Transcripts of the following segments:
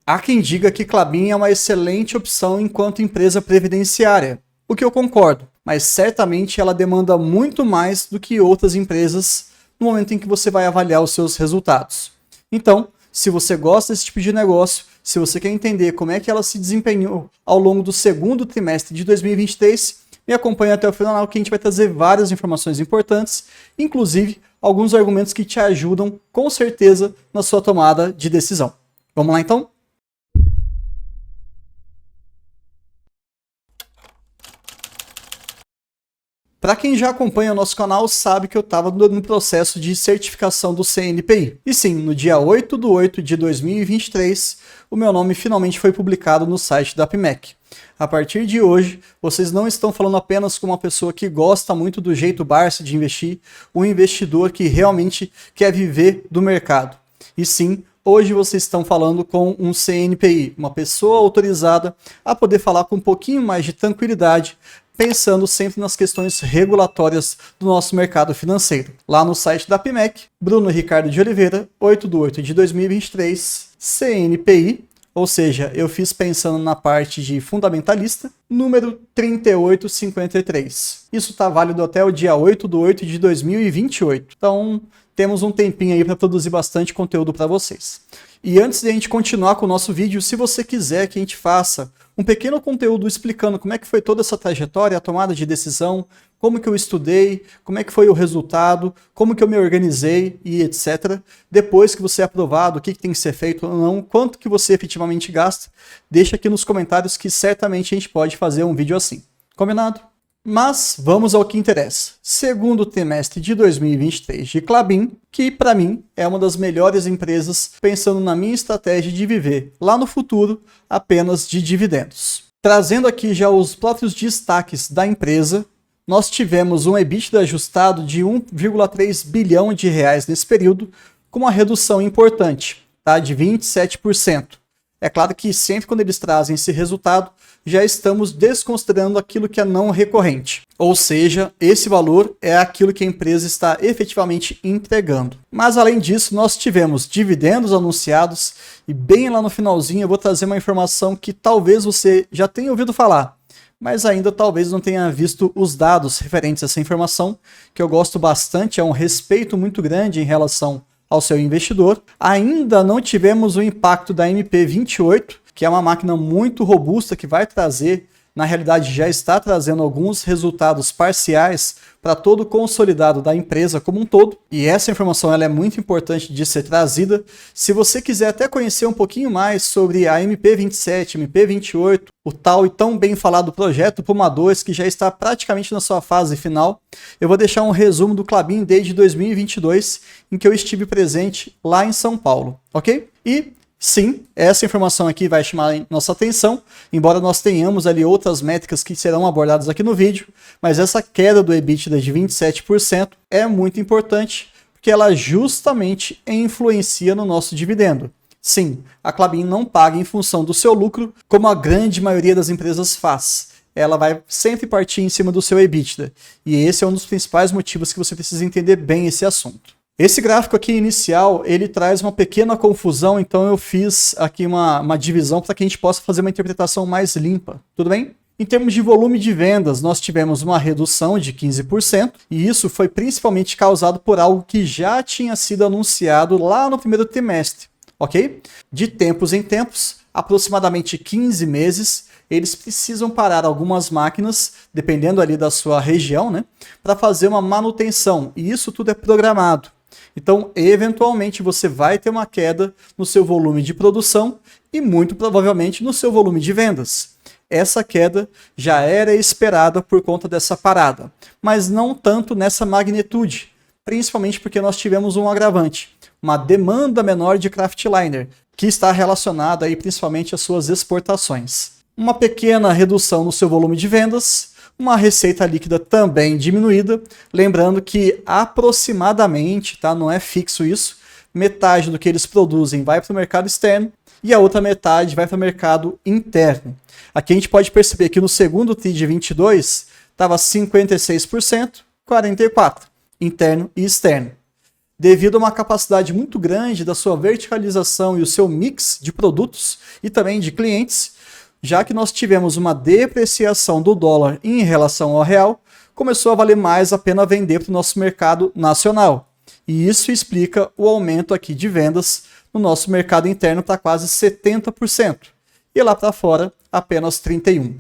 Há quem diga que Klabin é uma excelente opção enquanto empresa previdenciária, o que eu concordo, mas certamente ela demanda muito mais do que outras empresas no momento em que você vai avaliar os seus resultados. Então, se você gosta desse tipo de negócio, se você quer entender como é que ela se desempenhou ao longo do segundo trimestre de 2023, me acompanhe até o final que a gente vai trazer várias informações importantes, inclusive alguns argumentos que te ajudam com certeza na sua tomada de decisão. Vamos lá então? Para quem já acompanha o nosso canal, sabe que eu estava no processo de certificação do CNPI. E sim, no dia 8/8 de 2023, o meu nome finalmente foi publicado no site da APMEC. A partir de hoje, vocês não estão falando apenas com uma pessoa que gosta muito do jeito Barsi de investir, um investidor que realmente quer viver do mercado. E sim, hoje vocês estão falando com um CNPI, uma pessoa autorizada a poder falar com um pouquinho mais de tranquilidade, pensando sempre nas questões regulatórias do nosso mercado financeiro. Lá no site da APMEC, Bruno Ricardo de Oliveira, 8/8 de 2023, CNPI, ou seja, eu fiz pensando na parte de fundamentalista, número 3853. Isso está válido até o dia 8/8 de 2028. Então, temos um tempinho aí para produzir bastante conteúdo para vocês. E antes de a gente continuar com o nosso vídeo, se você quiser que a gente faça um pequeno conteúdo explicando como é que foi toda essa trajetória, a tomada de decisão, como que eu estudei, como é que foi o resultado, como que eu me organizei e etc. Depois que você é aprovado, o que tem que ser feito ou não, quanto que você efetivamente gasta, deixa aqui nos comentários que certamente a gente pode fazer um vídeo assim. Combinado? Mas vamos ao que interessa. Segundo trimestre de 2023 de Klabin, que para mim é uma das melhores empresas pensando na minha estratégia de viver lá no futuro apenas de dividendos. Trazendo aqui já os próprios destaques da empresa, nós tivemos um EBITDA ajustado de 1,3 bilhão de reais nesse período, com uma redução importante, tá? De 27%. É claro que sempre quando eles trazem esse resultado, já estamos desconsiderando aquilo que é não recorrente. Ou seja, esse valor é aquilo que a empresa está efetivamente entregando. Mas além disso, nós tivemos dividendos anunciados e bem lá no finalzinho eu vou trazer uma informação que talvez você já tenha ouvido falar, mas ainda talvez não tenha visto os dados referentes a essa informação, que eu gosto bastante, é um respeito muito grande em relação ao seu investidor. Ainda não tivemos o impacto da MP28, que é uma máquina muito robusta que vai trazer, na realidade já está trazendo alguns resultados parciais para todo o consolidado da empresa como um todo. E essa informação ela é muito importante de ser trazida. Se você quiser até conhecer um pouquinho mais sobre a MP27, MP28, o tal e tão bem falado projeto Puma 2, que já está praticamente na sua fase final, eu vou deixar um resumo do Klabin desde 2022, em que eu estive presente lá em São Paulo, ok? E sim, essa informação aqui vai chamar nossa atenção, embora nós tenhamos ali outras métricas que serão abordadas aqui no vídeo, mas essa queda do EBITDA de 27% é muito importante, porque ela justamente influencia no nosso dividendo. Sim, a Klabin não paga em função do seu lucro, como a grande maioria das empresas faz. Ela vai sempre partir em cima do seu EBITDA, e esse é um dos principais motivos que você precisa entender bem esse assunto. Esse gráfico aqui inicial, ele traz uma pequena confusão, então eu fiz aqui uma divisão para que a gente possa fazer uma interpretação mais limpa, tudo bem? Em termos de volume de vendas, nós tivemos uma redução de 15%, e isso foi principalmente causado por algo que já tinha sido anunciado lá no primeiro trimestre, ok? De tempos em tempos, aproximadamente 15 meses, eles precisam parar algumas máquinas, dependendo ali da sua região, né, para fazer uma manutenção, e isso tudo é programado. Então, eventualmente, você vai ter uma queda no seu volume de produção e, muito provavelmente, no seu volume de vendas. Essa queda já era esperada por conta dessa parada, mas não tanto nessa magnitude, principalmente porque nós tivemos um agravante, uma demanda menor de kraftliner, que está relacionada aí principalmente às suas exportações. Uma pequena redução no seu volume de vendas, uma receita líquida também diminuída, lembrando que aproximadamente, tá, não é fixo isso, metade do que eles produzem vai para o mercado externo e a outra metade vai para o mercado interno. Aqui a gente pode perceber que no segundo TRI de 22 estava 56%, 44% interno e externo. devido a uma capacidade muito grande da sua verticalização e o seu mix de produtos e também de clientes, já que nós tivemos uma depreciação do dólar em relação ao real, começou a valer mais a pena vender para o nosso mercado nacional. E isso explica o aumento aqui de vendas no nosso mercado interno para quase 70%. E lá para fora, apenas 31%.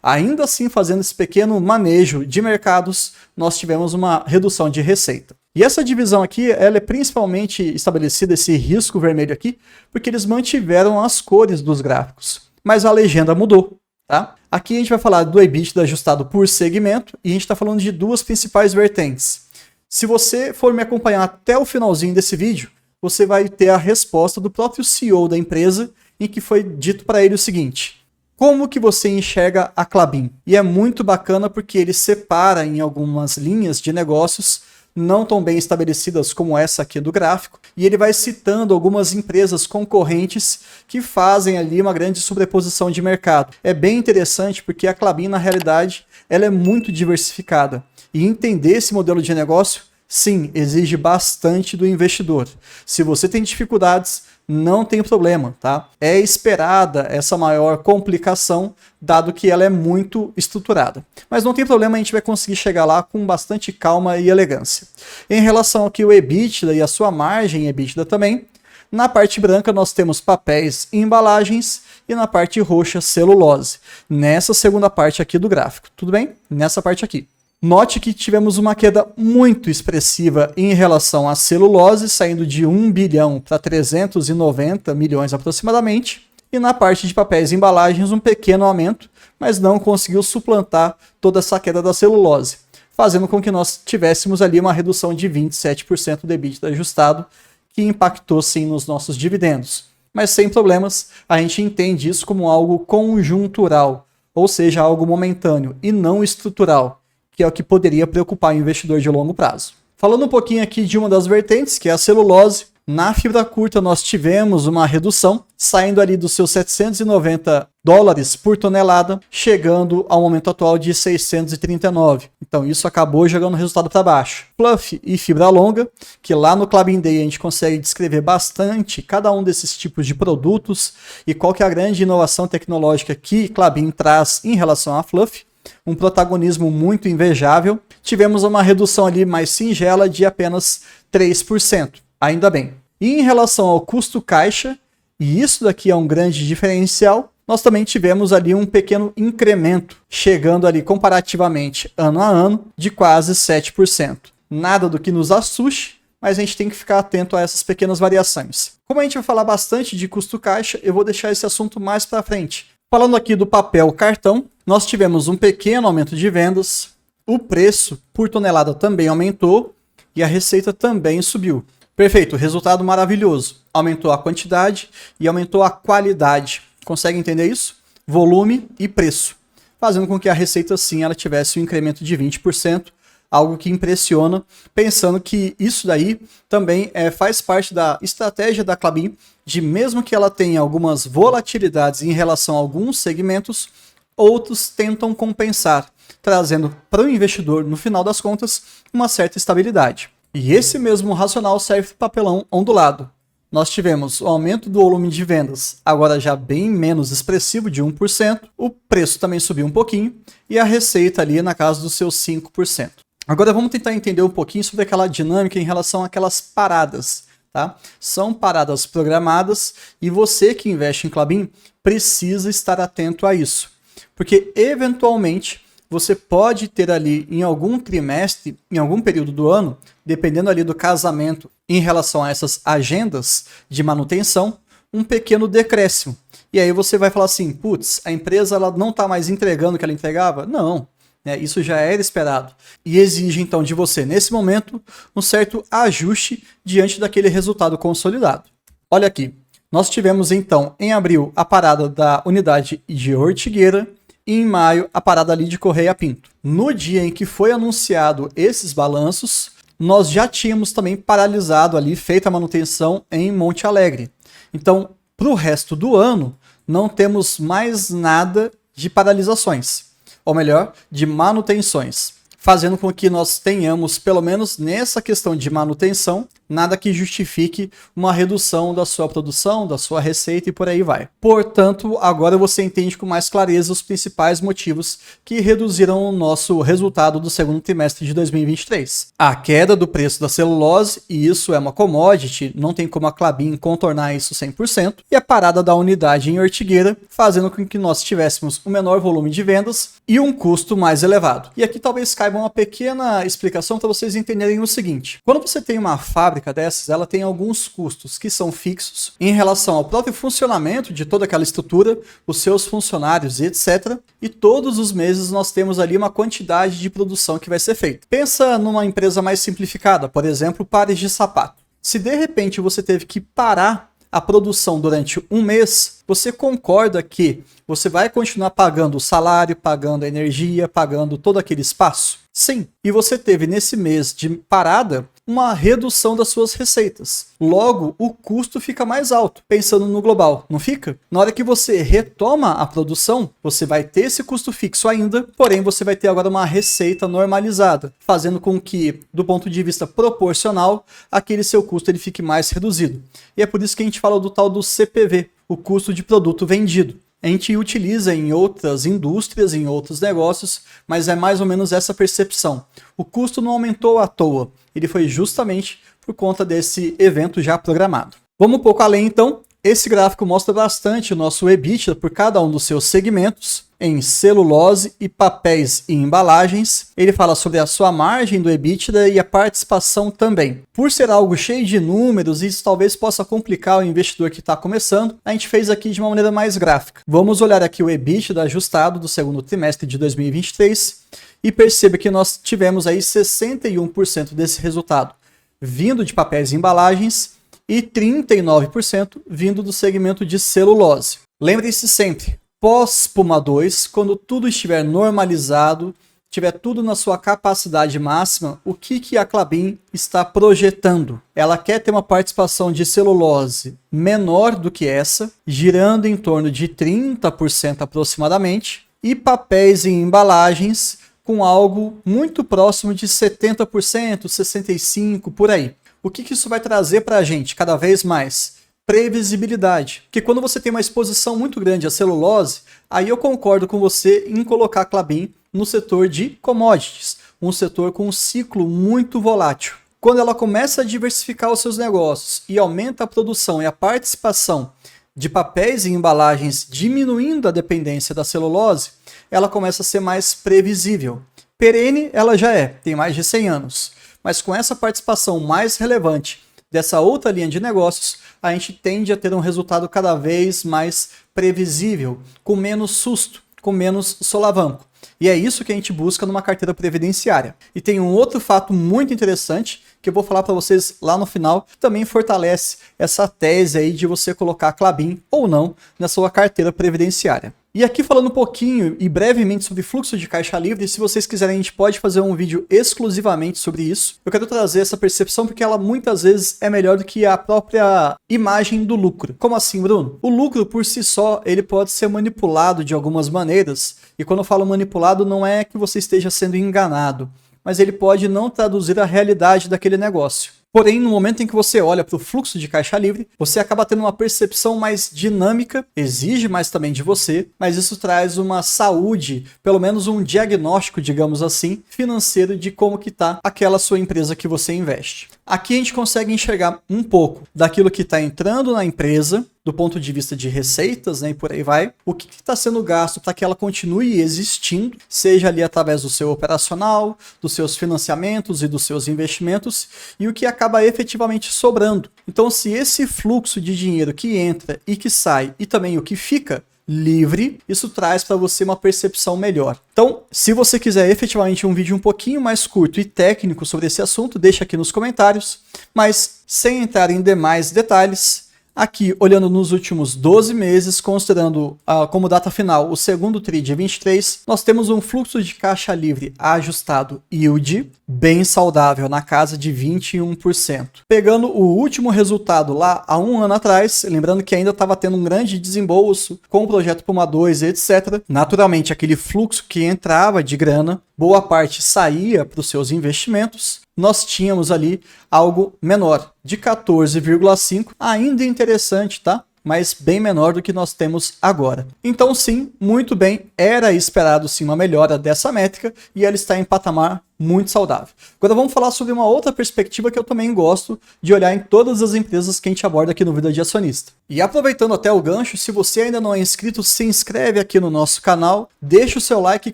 Ainda assim, fazendo esse pequeno manejo de mercados, nós tivemos uma redução de receita. E essa divisão aqui, ela é principalmente estabelecida, esse risco vermelho aqui, porque eles mantiveram as cores dos gráficos, mas a legenda mudou, tá? Aqui a gente vai falar do EBITDA ajustado por segmento, e a gente está falando de duas principais vertentes. Se você for me acompanhar até o finalzinho desse vídeo, você vai ter a resposta do próprio CEO da empresa, em que foi dito para ele o seguinte: como que você enxerga a Klabin? E é muito bacana porque ele separa em algumas linhas de negócios não tão bem estabelecidas como essa aqui do gráfico, e ele vai citando algumas empresas concorrentes que fazem ali uma grande sobreposição de mercado. É bem interessante porque a Klabin, na realidade, ela é muito diversificada, e entender esse modelo de negócio, sim, exige bastante do investidor. Se você tem dificuldades, não tem problema, tá? É esperada essa maior complicação, dado que ela é muito estruturada. Mas não tem problema, a gente vai conseguir chegar lá com bastante calma e elegância. Em relação aqui ao EBITDA e a sua margem EBITDA também, na parte branca nós temos papéis e embalagens e na parte roxa celulose. Nessa segunda parte aqui do gráfico, tudo bem? Nessa parte aqui. Note que tivemos uma queda muito expressiva em relação à celulose, saindo de 1 bilhão para 390 milhões aproximadamente, e na parte de papéis e embalagens um pequeno aumento, mas não conseguiu suplantar toda essa queda da celulose, fazendo com que nós tivéssemos ali uma redução de 27% do EBITDA ajustado, que impactou sim nos nossos dividendos. Mas sem problemas, a gente entende isso como algo conjuntural, ou seja, algo momentâneo e não estrutural, que é o que poderia preocupar o investidor de longo prazo. Falando um pouquinho aqui de uma das vertentes, que é a celulose, na fibra curta nós tivemos uma redução, saindo ali dos seus 790 dólares por tonelada, chegando ao momento atual de 639. Então isso acabou jogando o resultado para baixo. Fluff e fibra longa, que lá no Klabin Day a gente consegue descrever bastante cada um desses tipos de produtos e qual que é a grande inovação tecnológica que Klabin traz em relação à Fluff. Um protagonismo muito invejável. Tivemos uma redução ali mais singela de apenas 3%, ainda bem. E em relação ao custo caixa, e isso daqui é um grande diferencial, nós também tivemos ali um pequeno incremento, chegando ali comparativamente ano a ano de quase 7%. Nada do que nos assuste, mas a gente tem que ficar atento a essas pequenas variações. Como a gente vai falar bastante de custo caixa, eu vou deixar esse assunto mais para frente. Falando aqui do papel cartão, nós tivemos um pequeno aumento de vendas, o preço por tonelada também aumentou e a receita também subiu. Perfeito, resultado maravilhoso. Aumentou a quantidade e aumentou a qualidade. Consegue entender isso? Volume e preço, fazendo com que a receita sim ela tivesse um incremento de 20%, algo que impressiona, pensando que isso daí também faz parte da estratégia da Klabin, de mesmo que ela tenha algumas volatilidades em relação a alguns segmentos, outros tentam compensar, trazendo para o investidor, no final das contas, uma certa estabilidade. E esse mesmo racional serve para o papelão ondulado. Nós tivemos o aumento do volume de vendas, agora já bem menos expressivo, de 1%, o preço também subiu um pouquinho, e a receita ali na casa dos seus 5%. Agora vamos tentar entender um pouquinho sobre aquela dinâmica em relação àquelas paradas. Tá? São paradas programadas e você que investe em Klabin precisa estar atento a isso. Porque eventualmente você pode ter ali em algum trimestre, em algum período do ano, dependendo ali do casamento em relação a essas agendas de manutenção, um pequeno decréscimo. E aí você vai falar assim, putz, a empresa ela não está mais entregando o que ela entregava? Não. Isso já era esperado e exige então de você, nesse momento, um certo ajuste diante daquele resultado consolidado. Olha aqui, nós tivemos então em abril a parada da unidade de Ortigueira e em maio a parada ali de Correia Pinto. No dia em que foi anunciado esses balanços, nós já tínhamos também paralisado ali, feito a manutenção em Monte Alegre. Então, para o resto do ano, não temos mais nada de paralisações. Ou melhor, de manutenções, fazendo com que nós tenhamos, pelo menos nessa questão de manutenção, nada que justifique uma redução da sua produção, da sua receita e por aí vai. Portanto, agora você entende com mais clareza os principais motivos que reduziram o nosso resultado do segundo trimestre de 2023. A queda do preço da celulose, e isso é uma commodity, não tem como a Klabin contornar isso 100%, e a parada da unidade em Ortigueira, fazendo com que nós tivéssemos um menor volume de vendas e um custo mais elevado. E aqui talvez caiba uma pequena explicação para vocês entenderem o seguinte. Quando você tem uma fábrica dessas, ela tem alguns custos que são fixos em relação ao próprio funcionamento de toda aquela estrutura, os seus funcionários e etc. E todos os meses nós temos ali uma quantidade de produção que vai ser feita. Pensa numa empresa mais simplificada, por exemplo, pares de sapato. Se de repente você teve que parar a produção durante um mês, você concorda que você vai continuar pagando o salário, pagando a energia, pagando todo aquele espaço? Sim. E você teve nesse mês de parada uma redução das suas receitas. Logo, o custo fica mais alto, pensando no global, não fica? Na hora que você retoma a produção, você vai ter esse custo fixo ainda, porém você vai ter agora uma receita normalizada, fazendo com que, do ponto de vista proporcional, aquele seu custo ele fique mais reduzido. E é por isso que a gente fala do tal do CPV, o custo de produto vendido. A gente utiliza em outras indústrias, em outros negócios, mas é mais ou menos essa percepção. O custo não aumentou à toa, ele foi justamente por conta desse evento já programado. Vamos um pouco além então. Esse gráfico mostra bastante o nosso EBITDA por cada um dos seus segmentos, em celulose e papéis e embalagens. Ele fala sobre a sua margem do EBITDA e a participação também. Por ser algo cheio de números, isso talvez possa complicar o investidor que está começando. A gente fez aqui de uma maneira mais gráfica. Vamos olhar aqui o EBITDA ajustado do segundo trimestre de 2023 e perceba que nós tivemos aí 61% desse resultado vindo de papéis e embalagens e 39% vindo do segmento de celulose. Lembre-se sempre, pós-Puma 2, quando tudo estiver normalizado, tiver tudo na sua capacidade máxima, o que a Klabin está projetando? Ela quer ter uma participação de celulose menor do que essa, girando em torno de 30% aproximadamente, e papéis e embalagens com algo muito próximo de 70%, 65% por aí. O que isso vai trazer para a gente cada vez mais? Previsibilidade. Porque quando você tem uma exposição muito grande à celulose, aí eu concordo com você em colocar a Klabin no setor de commodities, um setor com um ciclo muito volátil. Quando ela começa a diversificar os seus negócios e aumenta a produção e a participação de papéis e embalagens, diminuindo a dependência da celulose, ela começa a ser mais previsível. Perene ela já é, tem mais de 100 anos. Mas com essa participação mais relevante dessa outra linha de negócios, a gente tende a ter um resultado cada vez mais previsível, com menos susto, com menos solavanco. E é isso que a gente busca numa carteira previdenciária. E tem um outro fato muito interessante que eu vou falar para vocês lá no final, que também fortalece essa tese aí de você colocar a Klabin ou não na sua carteira previdenciária. E aqui falando um pouquinho e brevemente sobre fluxo de caixa livre, se vocês quiserem a gente pode fazer um vídeo exclusivamente sobre isso. Eu quero trazer essa percepção porque ela muitas vezes é melhor do que a própria imagem do lucro. Como assim, Bruno? O lucro por si só, ele pode ser manipulado de algumas maneiras, e quando eu falo manipulado não é que você esteja sendo enganado, mas ele pode não traduzir a realidade daquele negócio. Porém, no momento em que você olha para o fluxo de caixa livre, você acaba tendo uma percepção mais dinâmica, exige mais também de você, mas isso traz uma saúde, pelo menos um diagnóstico, digamos assim, financeiro de como que está aquela sua empresa que você investe. Aqui a gente consegue enxergar um pouco daquilo que está entrando na empresa, do ponto de vista de receitas, né, e por aí vai, o que está sendo gasto para que ela continue existindo, seja ali através do seu operacional, dos seus financiamentos e dos seus investimentos, e o que acaba efetivamente sobrando. Então, se esse fluxo de dinheiro que entra e que sai, e também o que fica livre, isso traz para você uma percepção melhor. Então, se você quiser efetivamente um vídeo um pouquinho mais curto e técnico sobre esse assunto, deixa aqui nos comentários, mas sem entrar em demais detalhes, aqui, olhando nos últimos 12 meses, considerando como data final o segundo TRI de 23, nós temos um fluxo de caixa livre ajustado yield bem saudável, na casa de 21%. Pegando o último resultado lá há um ano atrás, lembrando que ainda estava tendo um grande desembolso com o projeto Puma 2, etc. Naturalmente, aquele fluxo que entrava de grana boa parte saía para os seus investimentos, nós tínhamos ali algo menor, de 14,5, ainda interessante, tá? Mas bem menor do que nós temos agora. Então sim, muito bem, era esperado sim uma melhora dessa métrica e ela está em patamar muito saudável. Agora vamos falar sobre uma outra perspectiva que eu também gosto de olhar em todas as empresas que a gente aborda aqui no Vida de Acionista. E aproveitando até o gancho, se você ainda não é inscrito, se inscreve aqui no nosso canal, deixa o seu like e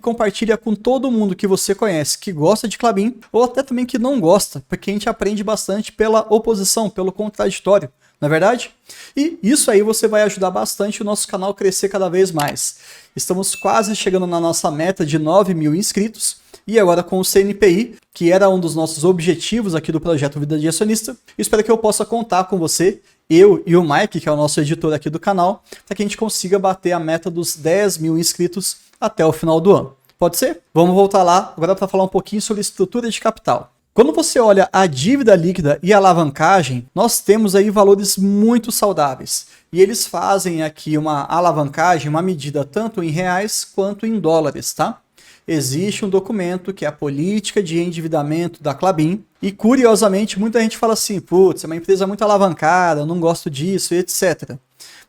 compartilha com todo mundo que você conhece, que gosta de Klabin, ou até também que não gosta, porque a gente aprende bastante pela oposição, pelo contraditório. Não é verdade? E isso aí você vai ajudar bastante o nosso canal a crescer cada vez mais. Estamos quase chegando na nossa meta de 9.000 inscritos e agora com o CNPI, que era um dos nossos objetivos aqui do projeto Vida de Acionista, espero que eu possa contar com você, eu e o Mike, que é o nosso editor aqui do canal, para que a gente consiga bater a meta dos 10.000 inscritos até o final do ano. Pode ser? Vamos voltar lá agora para falar um pouquinho sobre estrutura de capital. Quando você olha a dívida líquida e a alavancagem, nós temos aí valores muito saudáveis. E eles fazem aqui uma alavancagem, uma medida tanto em reais quanto em dólares, tá? Existe um documento que é a política de endividamento da Klabin. E curiosamente, muita gente fala assim, putz, é uma empresa muito alavancada, eu não gosto disso, etc.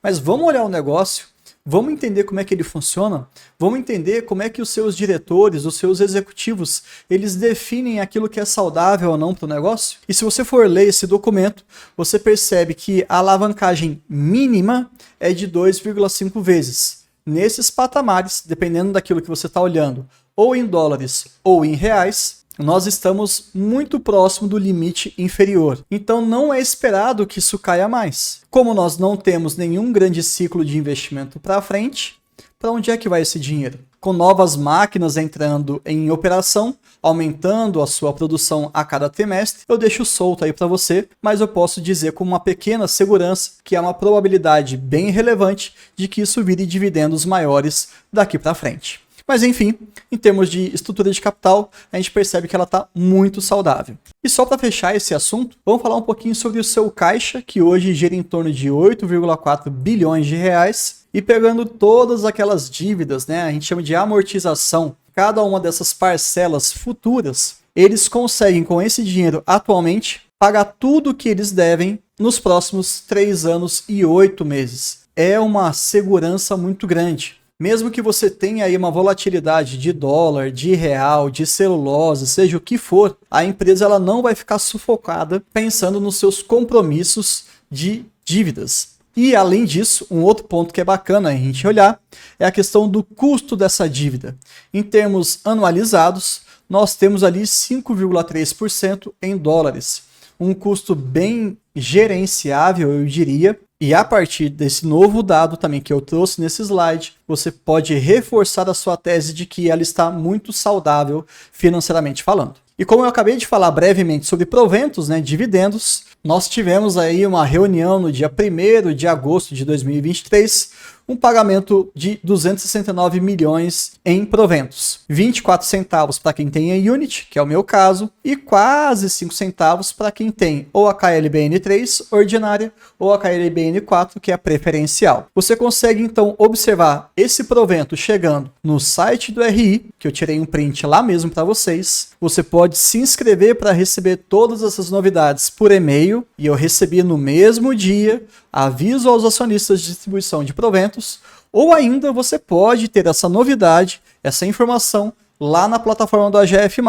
Mas vamos olhar o negócio. Vamos entender como é que ele funciona, vamos entender como é que os seus diretores, os seus executivos, eles definem aquilo que é saudável ou não para o negócio. E se você for ler esse documento, você percebe que a alavancagem mínima é de 2,5 vezes. Nesses patamares, dependendo daquilo que você está olhando, ou em dólares ou em reais, nós estamos muito próximo do limite inferior. Então não é esperado que isso caia mais. Como nós não temos nenhum grande ciclo de investimento para frente, para onde é que vai esse dinheiro? Com novas máquinas entrando em operação, aumentando a sua produção a cada trimestre, eu deixo solto aí para você, mas eu posso dizer com uma pequena segurança que há uma probabilidade bem relevante de que isso vire dividendos maiores daqui para frente. Mas enfim, em termos de estrutura de capital, a gente percebe que ela está muito saudável. E só para fechar esse assunto, vamos falar um pouquinho sobre o seu caixa, que hoje gira em torno de 8,4 bilhões de reais. E pegando todas aquelas dívidas, né, a gente chama de amortização, cada uma dessas parcelas futuras, eles conseguem com esse dinheiro atualmente pagar tudo o que eles devem nos próximos 3 anos e 8 meses. É uma segurança muito grande. Mesmo que você tenha aí uma volatilidade de dólar, de real, de celulose, seja o que for, a empresa ela não vai ficar sufocada pensando nos seus compromissos de dívidas. E além disso, um outro ponto que é bacana a gente olhar é a questão do custo dessa dívida. Em termos anualizados, nós temos ali 5,3% em dólares. Um custo bem gerenciável, eu diria. E a partir desse novo dado também que eu trouxe nesse slide, você pode reforçar a sua tese de que ela está muito saudável financeiramente falando. E como eu acabei de falar brevemente sobre proventos, né, dividendos, nós tivemos aí uma reunião no dia 1º de agosto de 2023, um pagamento de 269 milhões em proventos. 24 centavos para quem tem a Unity, que é o meu caso, e quase 5 centavos para quem tem ou a KLBN3 ordinária ou a KLBN4, que é a preferencial. Você consegue então observar esse provento chegando no site do RI, que eu tirei um print lá mesmo para vocês. Você pode se inscrever para receber todas essas novidades por e-mail, e eu recebi no mesmo dia aviso aos acionistas de distribuição de proventos, ou ainda você pode ter essa novidade, essa informação lá na plataforma do AGF+,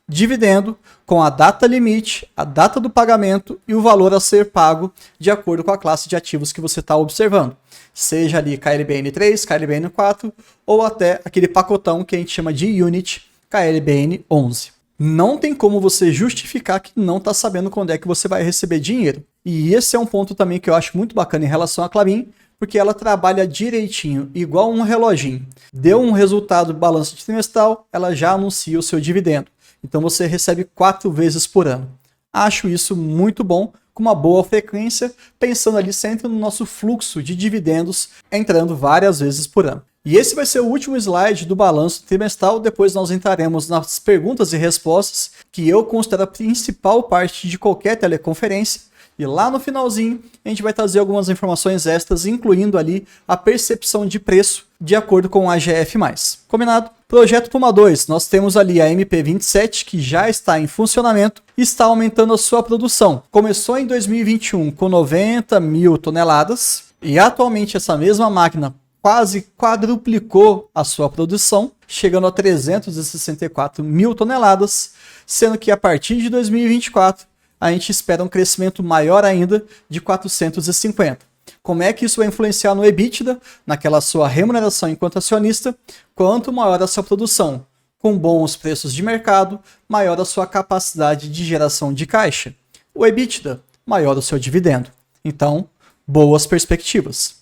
dividendo com a data limite, a data do pagamento e o valor a ser pago de acordo com a classe de ativos que você está observando. Seja ali KLBN3, KLBN4 ou até aquele pacotão que a gente chama de Unit KLBN11. Não tem como você justificar que não está sabendo quando é que você vai receber dinheiro. E esse é um ponto também que eu acho muito bacana em relação à Klabin, porque ela trabalha direitinho, igual um reloginho. Deu um resultado do balanço trimestral, ela já anuncia o seu dividendo. Então você recebe 4 vezes por ano. Acho isso muito bom, com uma boa frequência, pensando ali sempre no nosso fluxo de dividendos, entrando várias vezes por ano. E esse vai ser o último slide do balanço trimestral, depois nós entraremos nas perguntas e respostas, que eu considero a principal parte de qualquer teleconferência. E lá no finalzinho, a gente vai trazer algumas informações extras, incluindo ali a percepção de preço de acordo com o AGF+. Combinado? Projeto Puma 2, nós temos ali a MP27 que já está em funcionamento e está aumentando a sua produção. Começou em 2021 com 90 mil toneladas e atualmente essa mesma máquina quase quadruplicou a sua produção, chegando a 364 mil toneladas, sendo que a partir de 2024 a gente espera um crescimento maior ainda de 450. Como é que isso vai influenciar no EBITDA, naquela sua remuneração enquanto acionista? Quanto maior a sua produção, com bons preços de mercado, maior a sua capacidade de geração de caixa. O EBITDA, maior o seu dividendo. Então, boas perspectivas.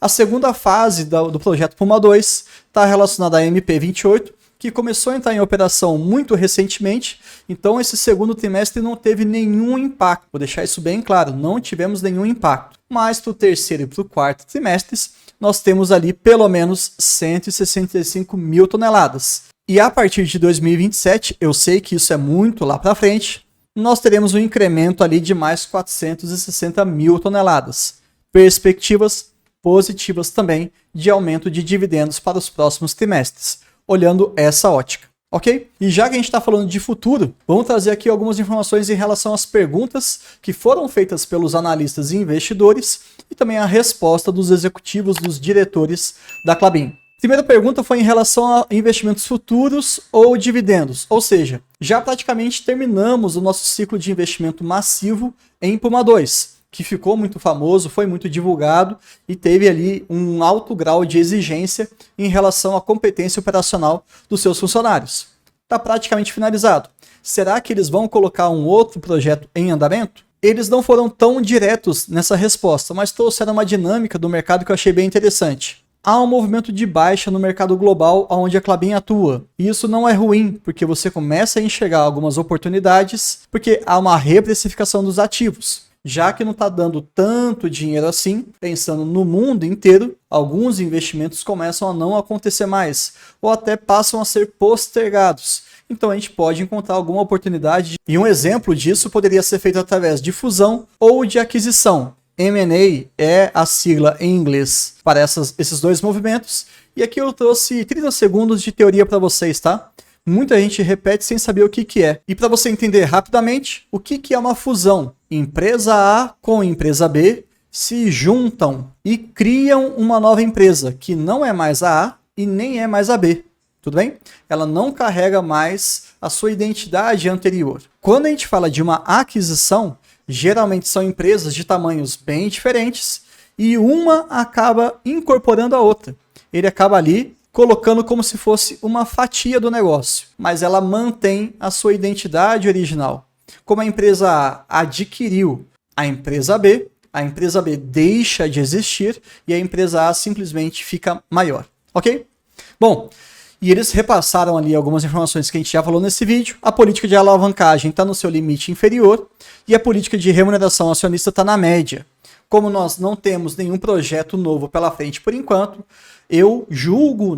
A segunda fase do projeto Puma 2 está relacionada à MP28, que começou a entrar em operação muito recentemente, então esse segundo trimestre não teve nenhum impacto. Vou deixar isso bem claro, não tivemos nenhum impacto. Mas para o terceiro e para o quarto trimestres, nós temos ali pelo menos 165 mil toneladas. E a partir de 2027, eu sei que isso é muito lá para frente, nós teremos um incremento ali de mais 460 mil toneladas. Perspectivas positivas também de aumento de dividendos para os próximos trimestres, olhando essa ótica, ok? E já que a gente está falando de futuro, vamos trazer aqui algumas informações em relação às perguntas que foram feitas pelos analistas e investidores e também a resposta dos executivos, dos diretores da Klabin. Primeira pergunta foi em relação a investimentos futuros ou dividendos, ou seja, já praticamente terminamos o nosso ciclo de investimento massivo em Puma 2, que ficou muito famoso, foi muito divulgado e teve ali um alto grau de exigência em relação à competência operacional dos seus funcionários. Está praticamente finalizado. Será que eles vão colocar um outro projeto em andamento? Eles não foram tão diretos nessa resposta, mas trouxeram uma dinâmica do mercado que eu achei bem interessante. Há um movimento de baixa no mercado global onde a Klabin atua. E isso não é ruim, porque você começa a enxergar algumas oportunidades, porque há uma reprecificação dos ativos. Já que não está dando tanto dinheiro assim, pensando no mundo inteiro, alguns investimentos começam a não acontecer mais, ou até passam a ser postergados. Então a gente pode encontrar alguma oportunidade, e um exemplo disso poderia ser feito através de fusão ou de aquisição. M&A é a sigla em inglês para esses dois movimentos, e aqui eu trouxe 30 segundos de teoria para vocês, tá? Muita gente repete sem saber o que é. E para você entender rapidamente, o que é uma fusão? Empresa A com empresa B se juntam e criam uma nova empresa, que não é mais a A e nem é mais a B. Tudo bem? Ela não carrega mais a sua identidade anterior. Quando a gente fala de uma aquisição, geralmente são empresas de tamanhos bem diferentes e uma acaba incorporando a outra. Ele acaba ali colocando como se fosse uma fatia do negócio, mas ela mantém a sua identidade original. Como a empresa A adquiriu a empresa B deixa de existir e a empresa A simplesmente fica maior, ok? Bom, e eles repassaram ali algumas informações que a gente já falou nesse vídeo. A política de alavancagem está no seu limite inferior e a política de remuneração acionista está na média. Como nós não temos nenhum projeto novo pela frente por enquanto, eu julgo,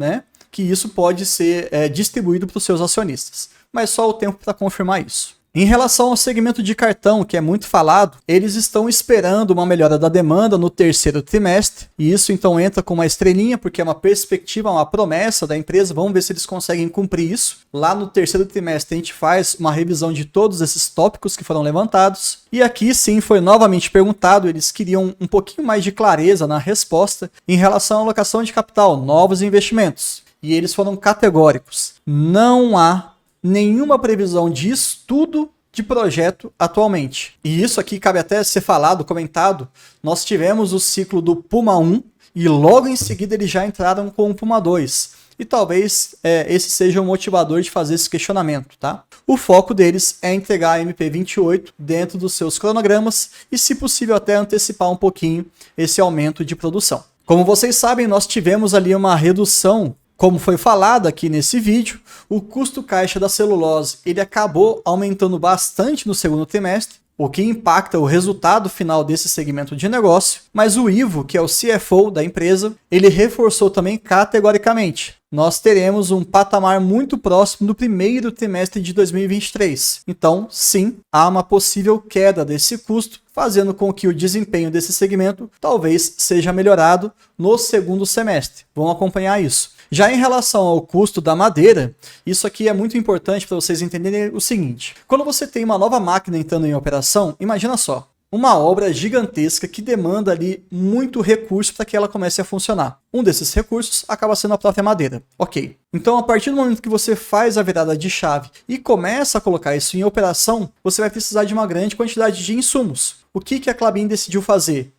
que isso pode ser distribuído para os seus acionistas. Mas só o tempo para confirmar isso. Em relação ao segmento de cartão, que é muito falado, eles estão esperando uma melhora da demanda no terceiro trimestre, e isso então entra com uma estrelinha, porque é uma perspectiva, uma promessa da empresa, vamos ver se eles conseguem cumprir isso. Lá no terceiro trimestre a gente faz uma revisão de todos esses tópicos que foram levantados, e aqui sim foi novamente perguntado, eles queriam um pouquinho mais de clareza na resposta em relação à alocação de capital, novos investimentos, e eles foram categóricos. Não há nenhuma previsão de estudo de projeto atualmente. E isso aqui cabe até ser falado, comentado. Nós tivemos o ciclo do Puma 1 e logo em seguida eles já entraram com o Puma 2. E talvez esse seja o motivador de fazer esse questionamento, tá? O foco deles é entregar a MP28 dentro dos seus cronogramas e, se possível, até antecipar um pouquinho esse aumento de produção. Como vocês sabem, nós tivemos ali uma redução. Como foi falado aqui nesse vídeo, o custo caixa da celulose ele acabou aumentando bastante no segundo trimestre, o que impacta o resultado final desse segmento de negócio, mas o Ivo, que é o CFO da empresa, ele reforçou também categoricamente. nós teremos um patamar muito próximo do primeiro trimestre de 2023. Então, sim, há uma possível queda desse custo, fazendo com que o desempenho desse segmento talvez seja melhorado no segundo semestre. Vamos acompanhar isso. Já em relação ao custo da madeira, isso aqui é muito importante para vocês entenderem o seguinte. Quando você tem uma nova máquina entrando em operação, imagina só, uma obra gigantesca que demanda ali muito recurso para que ela comece a funcionar. Um desses recursos acaba sendo a própria madeira. Ok. Então, a partir do momento que você faz a virada de chave e começa a colocar isso em operação, você vai precisar de uma grande quantidade de insumos. O que a Klabin decidiu fazer?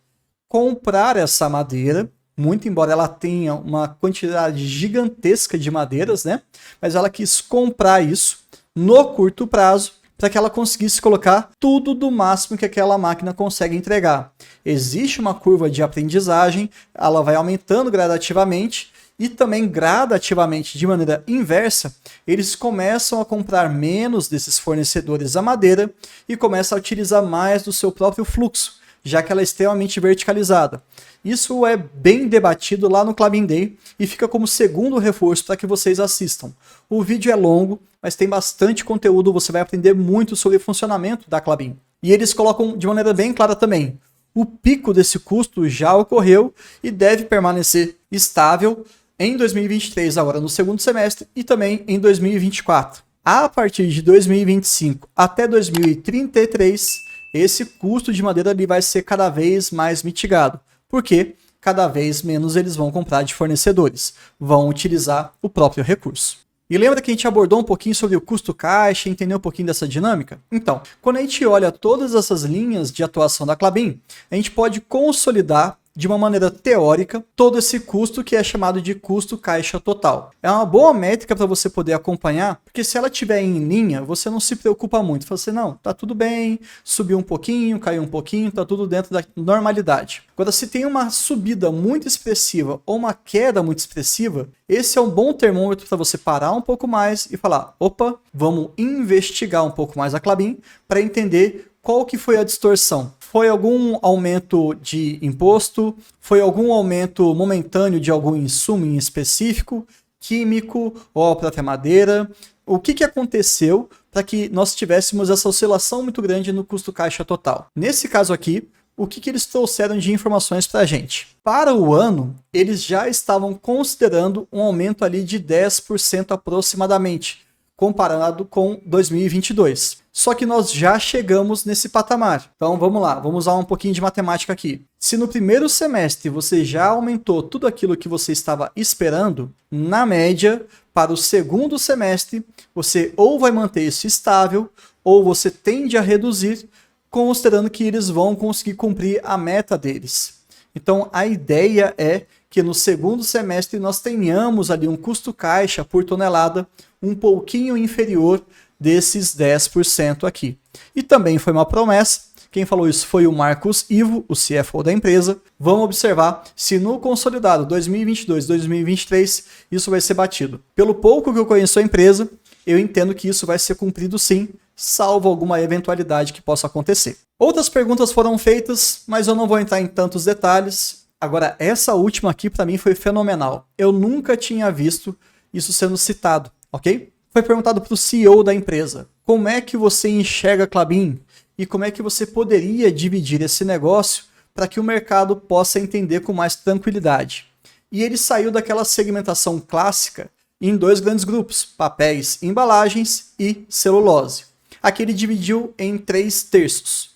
Comprar essa madeira, muito embora ela tenha uma quantidade gigantesca de madeiras, né? Mas ela quis comprar isso no curto prazo para que ela conseguisse colocar tudo do máximo que aquela máquina consegue entregar. Existe uma curva de aprendizagem, ela vai aumentando gradativamente e também gradativamente, de maneira inversa, eles começam a comprar menos desses fornecedores da madeira e começam a utilizar mais do seu próprio fluxo, já que ela é extremamente verticalizada. Isso é bem debatido lá no Klabin Day e fica como segundo reforço para que vocês assistam. O vídeo é longo, mas tem bastante conteúdo, você vai aprender muito sobre o funcionamento da Klabin. E eles colocam de maneira bem clara também, o pico desse custo já ocorreu e deve permanecer estável em 2023, agora no segundo semestre, e também em 2024. A partir de 2025 até 2033, esse custo de madeira ali vai ser cada vez mais mitigado, porque cada vez menos eles vão comprar de fornecedores, vão utilizar o próprio recurso. E lembra que a gente abordou um pouquinho sobre o custo caixa, entendeu um pouquinho dessa dinâmica? Então, quando a gente olha todas essas linhas de atuação da Klabin, a gente pode consolidar de uma maneira teórica todo esse custo que é chamado de custo caixa total. É uma boa métrica para você poder acompanhar, porque se ela estiver em linha, você não se preocupa muito. Fala assim, não, tá tudo bem, subiu um pouquinho, caiu um pouquinho, tá tudo dentro da normalidade. Agora, se tem uma subida muito expressiva ou uma queda muito expressiva, esse é um bom termômetro para você parar um pouco mais e falar, opa, vamos investigar um pouco mais a Klabin para entender qual que foi a distorção. Foi algum aumento de imposto? Foi algum aumento momentâneo de algum insumo em específico? Químico ou a própria madeira? O que aconteceu para que nós tivéssemos essa oscilação muito grande no custo caixa total? Nesse caso aqui, o que eles trouxeram de informações para a gente? Para o ano, eles já estavam considerando um aumento ali de 10% aproximadamente, comparado com 2022. Só que nós já chegamos nesse patamar. Então vamos lá, vamos usar um pouquinho de matemática aqui. Se no primeiro semestre você já aumentou tudo aquilo que você estava esperando, na média, para o segundo semestre, você ou vai manter isso estável, ou você tende a reduzir, considerando que eles vão conseguir cumprir a meta deles. Então a ideia é que no segundo semestre nós tenhamos ali um custo caixa por tonelada um pouquinho inferior desses 10% aqui. E também foi uma promessa, quem falou isso foi o Marcos Ivo, o CFO da empresa. Vamos observar se no consolidado 2022-2023 isso vai ser batido. Pelo pouco que eu conheço a empresa, eu entendo que isso vai ser cumprido sim, salvo alguma eventualidade que possa acontecer. Outras perguntas foram feitas, mas eu não vou entrar em tantos detalhes. Agora, essa última aqui para mim foi fenomenal. Eu nunca tinha visto isso sendo citado, ok? Foi perguntado para o CEO da empresa, como é que você enxerga a Klabin e como é que você poderia dividir esse negócio para que o mercado possa entender com mais tranquilidade. E ele saiu daquela segmentação clássica em dois grandes grupos, papéis, embalagens e celulose. Aqui ele dividiu em 3 terços.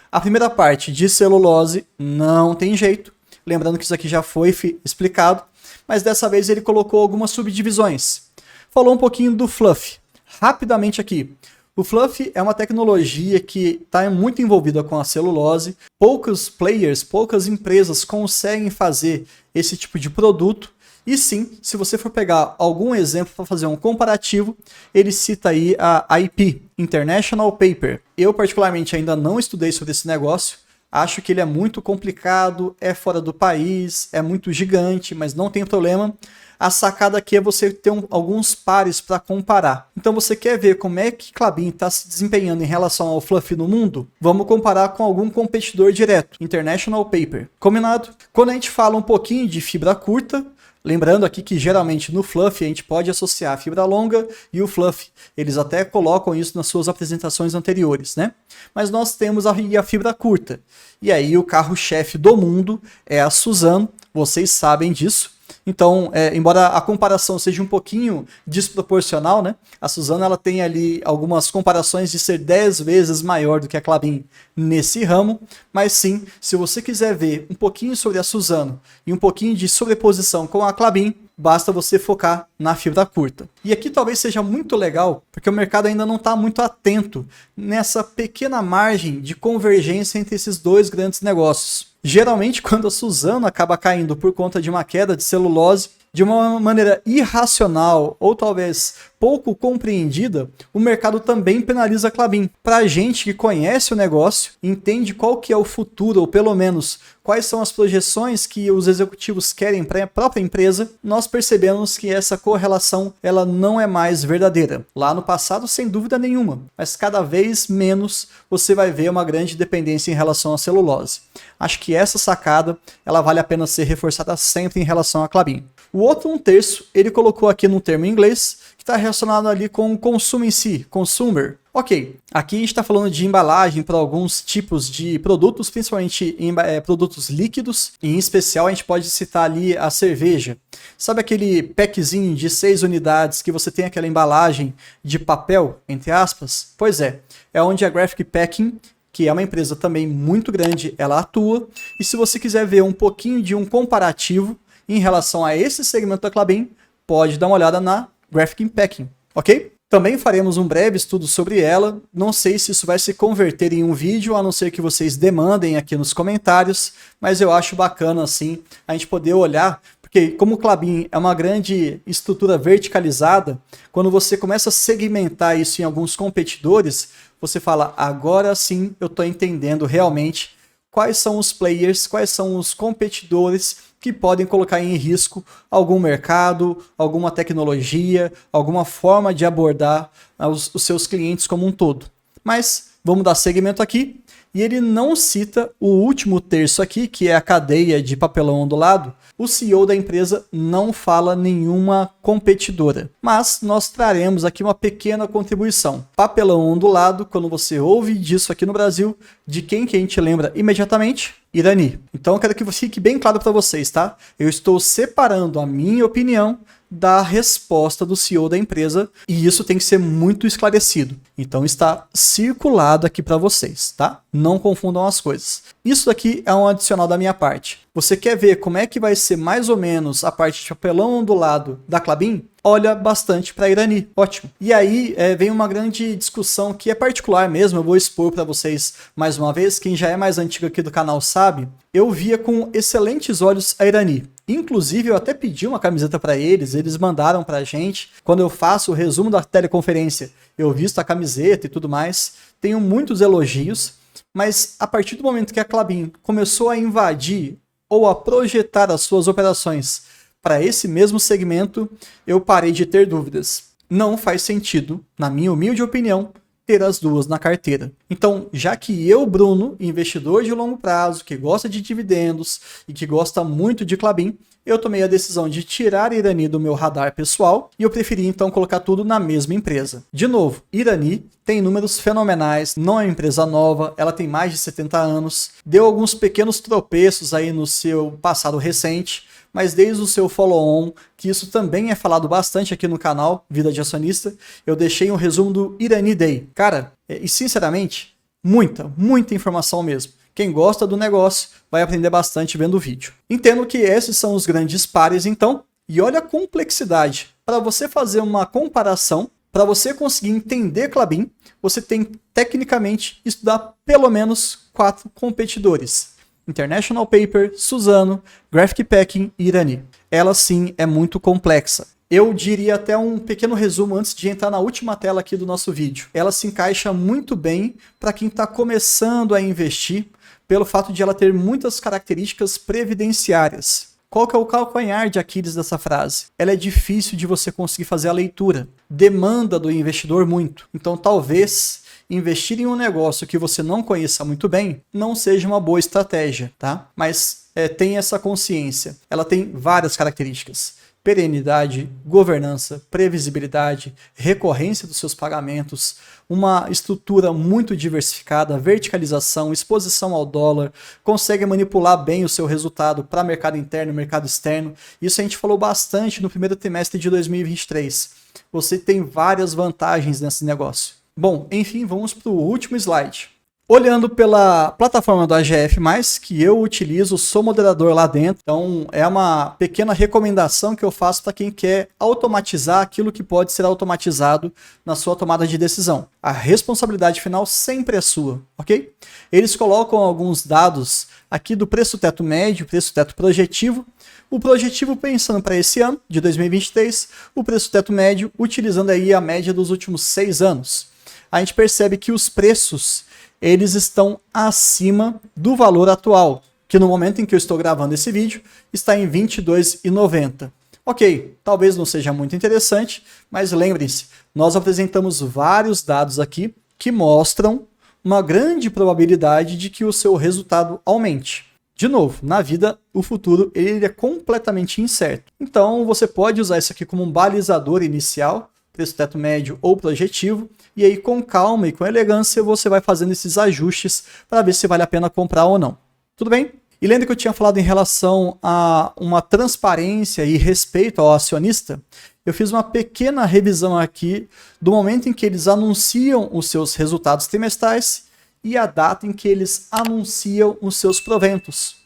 A primeira parte de celulose não tem jeito, lembrando que isso aqui já foi explicado, mas dessa vez ele colocou algumas subdivisões. Falou um pouquinho do fluff, rapidamente aqui. O fluff é uma tecnologia que está muito envolvida com a celulose. Poucos players, poucas empresas conseguem fazer esse tipo de produto. E sim, se você for pegar algum exemplo para fazer um comparativo, ele cita aí a IP, International Paper. Eu particularmente ainda não estudei sobre esse negócio. Acho que ele é muito complicado, é fora do país, é muito gigante, mas não tem problema. A sacada aqui é você ter alguns pares para comparar. Então você quer ver como é que Klabin está se desempenhando em relação ao fluff no mundo? Vamos comparar com algum competidor direto, International Paper. Combinado? Quando a gente fala um pouquinho de fibra curta, Lembrando aqui que geralmente no Fluff a gente pode associar a fibra longa e o Fluff. Eles até colocam isso nas suas apresentações anteriores, né? Mas nós temos a fibra curta. E aí o carro-chefe do mundo é a Suzano, vocês sabem disso. Então, embora a comparação seja um pouquinho desproporcional, né? A Suzano ela tem ali algumas comparações de ser 10 vezes maior do que a Klabin nesse ramo, mas sim, se você quiser ver um pouquinho sobre a Suzano e um pouquinho de sobreposição com a Klabin, basta você focar na fibra curta. E aqui talvez seja muito legal, porque o mercado ainda não está muito atento nessa pequena margem de convergência entre esses dois grandes negócios. Geralmente, quando a Suzano acaba caindo por conta de uma queda de celulose, de uma maneira irracional ou talvez pouco compreendida, o mercado também penaliza a Klabin. Para a gente que conhece o negócio, entende qual que é o futuro, ou pelo menos quais são as projeções que os executivos querem para a própria empresa, nós percebemos que essa correlação ela não é mais verdadeira. Lá no passado, sem dúvida nenhuma, mas cada vez menos você vai ver uma grande dependência em relação à celulose. Acho que essa sacada ela vale a pena ser reforçada sempre em relação à Klabin. O outro 1/3, ele colocou aqui num termo em inglês, que está relacionado ali com o consumo em si, consumer. Ok, aqui a gente está falando de embalagem para alguns tipos de produtos, principalmente produtos líquidos, e em especial a gente pode citar ali a cerveja. Sabe aquele packzinho de 6 unidades que você tem aquela embalagem de papel, entre aspas? Pois é onde a Graphic Packing, que é uma empresa também muito grande, ela atua. E se você quiser ver um pouquinho de um comparativo em relação a esse segmento da Klabin, pode dar uma olhada na Graphic Packing, ok? Também faremos um breve estudo sobre ela, não sei se isso vai se converter em um vídeo, a não ser que vocês demandem aqui nos comentários, mas eu acho bacana assim a gente poder olhar, porque como o Klabin é uma grande estrutura verticalizada, quando você começa a segmentar isso em alguns competidores, você fala, agora sim eu estou entendendo realmente quais são os players, quais são os competidores que podem colocar em risco algum mercado, alguma tecnologia, alguma forma de abordar os seus clientes como um todo. Mas vamos dar seguimento aqui. E ele não cita o último terço aqui, que é a cadeia de papelão ondulado. O CEO da empresa não fala nenhuma competidora, mas nós traremos aqui uma pequena contribuição. Papelão ondulado, quando você ouve disso aqui no Brasil, de quem que a gente lembra imediatamente? Irani. Então eu quero que fique bem claro para vocês, tá? Eu estou separando a minha opinião da resposta do CEO da empresa e isso tem que ser muito esclarecido. Então está circulado aqui para vocês, tá? Não confundam as coisas. Isso daqui é um adicional da minha parte. Você quer ver como é que vai ser mais ou menos a parte de papelão ondulado da Klabin? Olha bastante para Irani, ótimo. E aí vem uma grande discussão que é particular mesmo, eu vou expor para vocês mais uma vez, quem já é mais antigo aqui do canal sabe, eu via com excelentes olhos a Irani. Inclusive eu até pedi uma camiseta para eles mandaram para a gente. Quando eu faço o resumo da teleconferência, eu visto a camiseta e tudo mais, tenho muitos elogios, mas a partir do momento que a Klabin começou a invadir ou a projetar as suas operações para esse mesmo segmento, eu parei de ter dúvidas. Não faz sentido, na minha humilde opinião, ter as duas na carteira. Então, já que eu, Bruno, investidor de longo prazo, que gosta de dividendos e que gosta muito de Klabin, eu tomei a decisão de tirar a Irani do meu radar pessoal e eu preferi então colocar tudo na mesma empresa. De novo, Irani tem números fenomenais, não é uma empresa nova, ela tem mais de 70 anos, deu alguns pequenos tropeços aí no seu passado recente, mas desde o seu follow-on, que isso também é falado bastante aqui no canal Vida de Acionista, eu deixei um resumo do Irani Day. Cara, e sinceramente, muita informação mesmo. Quem gosta do negócio vai aprender bastante vendo o vídeo. Entendo que esses são os grandes pares então, e olha a complexidade. Para você fazer uma comparação, para você conseguir entender Klabin, você tem tecnicamente estudar pelo menos 4 competidores. International Paper, Suzano, Graphic Packing e Irani. Ela sim é muito complexa. Eu diria até um pequeno resumo antes de entrar na última tela aqui do nosso vídeo. Ela se encaixa muito bem para quem está começando a investir, pelo fato de ela ter muitas características previdenciárias. Qual que é o calcanhar de Aquiles dessa frase? Ela é difícil de você conseguir fazer a leitura. Demanda do investidor muito. Então talvez investir em um negócio que você não conheça muito bem não seja uma boa estratégia, tá? Mas têm essa consciência. Ela tem várias características: perenidade, governança, previsibilidade, recorrência dos seus pagamentos, uma estrutura muito diversificada, verticalização, exposição ao dólar, consegue manipular bem o seu resultado para mercado interno e mercado externo. Isso a gente falou bastante no primeiro trimestre de 2023. Você tem várias vantagens nesse negócio. Bom, enfim, vamos para o último slide. Olhando pela plataforma do AGF+, que eu utilizo, sou moderador lá dentro, então é uma pequena recomendação que eu faço para quem quer automatizar aquilo que pode ser automatizado na sua tomada de decisão. A responsabilidade final sempre é sua, ok? Eles colocam alguns dados aqui do preço-teto médio, preço-teto projetivo. O projetivo pensando para esse ano, de 2023, o preço-teto médio utilizando aí a média dos últimos 6 anos. A gente percebe que os preços eles estão acima do valor atual, que no momento em que eu estou gravando esse vídeo, está em R$ 22,90. Ok, talvez não seja muito interessante, mas lembrem-se, nós apresentamos vários dados aqui que mostram uma grande probabilidade de que o seu resultado aumente. De novo, na vida, o futuro ele é completamente incerto. Então, você pode usar isso aqui como um balizador inicial, preço-teto médio ou projetivo, e aí com calma e com elegância você vai fazendo esses ajustes para ver se vale a pena comprar ou não. Tudo bem? E lembra que eu tinha falado em relação a uma transparência e respeito ao acionista? Eu fiz uma pequena revisão aqui do momento em que eles anunciam os seus resultados trimestrais e a data em que eles anunciam os seus proventos.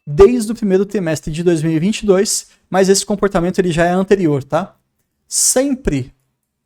Desde o primeiro trimestre de 2022, mas esse comportamento ele já é anterior, tá? Sempre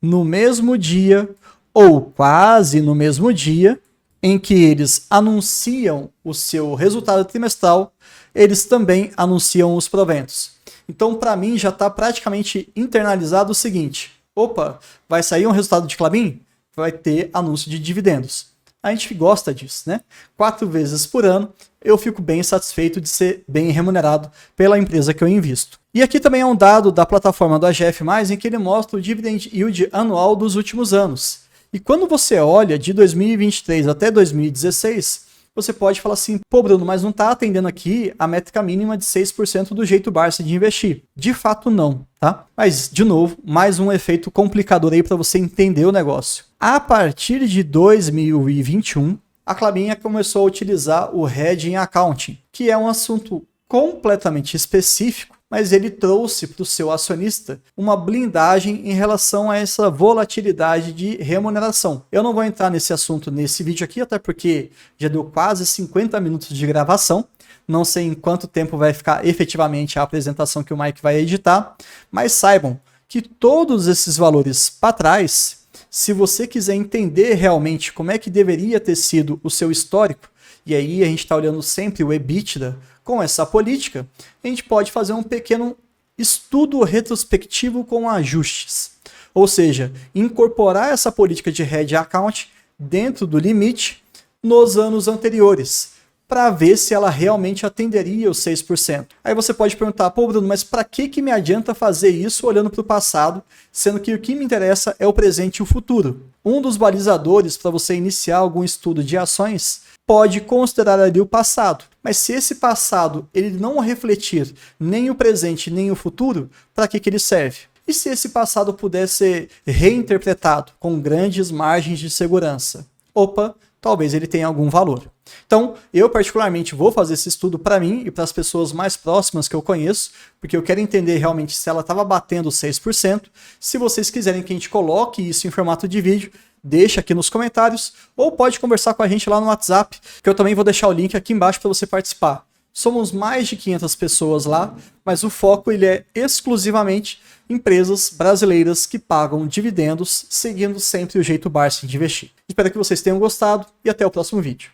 no mesmo dia, ou quase no mesmo dia, em que eles anunciam o seu resultado trimestral, eles também anunciam os proventos. Então, para mim, já está praticamente internalizado o seguinte: opa, vai sair um resultado de Klabin? Vai ter anúncio de dividendos. A gente gosta disso, né? 4 vezes por ano, eu fico bem satisfeito de ser bem remunerado pela empresa que eu invisto. E aqui também é um dado da plataforma do AGF+, em que ele mostra o dividend yield anual dos últimos anos. E quando você olha de 2023 até 2016, você pode falar assim: pô, Bruno, mas não está atendendo aqui a métrica mínima de 6% do jeito Barsi de investir. De fato, não, tá? Mas, de novo, mais um efeito complicador aí para você entender o negócio. A partir de 2021, a Klabin começou a utilizar o Hedging Accounting, que é um assunto completamente específico, mas ele trouxe para o seu acionista uma blindagem em relação a essa volatilidade de remuneração. Eu não vou entrar nesse assunto nesse vídeo aqui, até porque já deu quase 50 minutos de gravação. Não sei em quanto tempo vai ficar efetivamente a apresentação que o Mike vai editar, mas saibam que todos esses valores para trás, se você quiser entender realmente como é que deveria ter sido o seu histórico, e aí a gente está olhando sempre o EBITDA com essa política, a gente pode fazer um pequeno estudo retrospectivo com ajustes. Ou seja, incorporar essa política de hedge account dentro do limite nos anos anteriores, para ver se ela realmente atenderia os 6%. Aí você pode perguntar: pô, Bruno, mas para que me adianta fazer isso olhando para o passado, sendo que o que me interessa é o presente e o futuro? Um dos balizadores para você iniciar algum estudo de ações pode considerar ali o passado. Mas se esse passado ele não refletir nem o presente nem o futuro, para que ele serve? E se esse passado puder ser reinterpretado com grandes margens de segurança? Opa, talvez ele tenha algum valor. Então, eu particularmente vou fazer esse estudo para mim e para as pessoas mais próximas que eu conheço, porque eu quero entender realmente se ela estava batendo 6%. Se vocês quiserem que a gente coloque isso em formato de vídeo, deixa aqui nos comentários, ou pode conversar com a gente lá no WhatsApp, que eu também vou deixar o link aqui embaixo para você participar. Somos mais de 500 pessoas lá, mas o foco ele é exclusivamente empresas brasileiras que pagam dividendos, seguindo sempre o jeito Barsi de investir. Espero que vocês tenham gostado e até o próximo vídeo.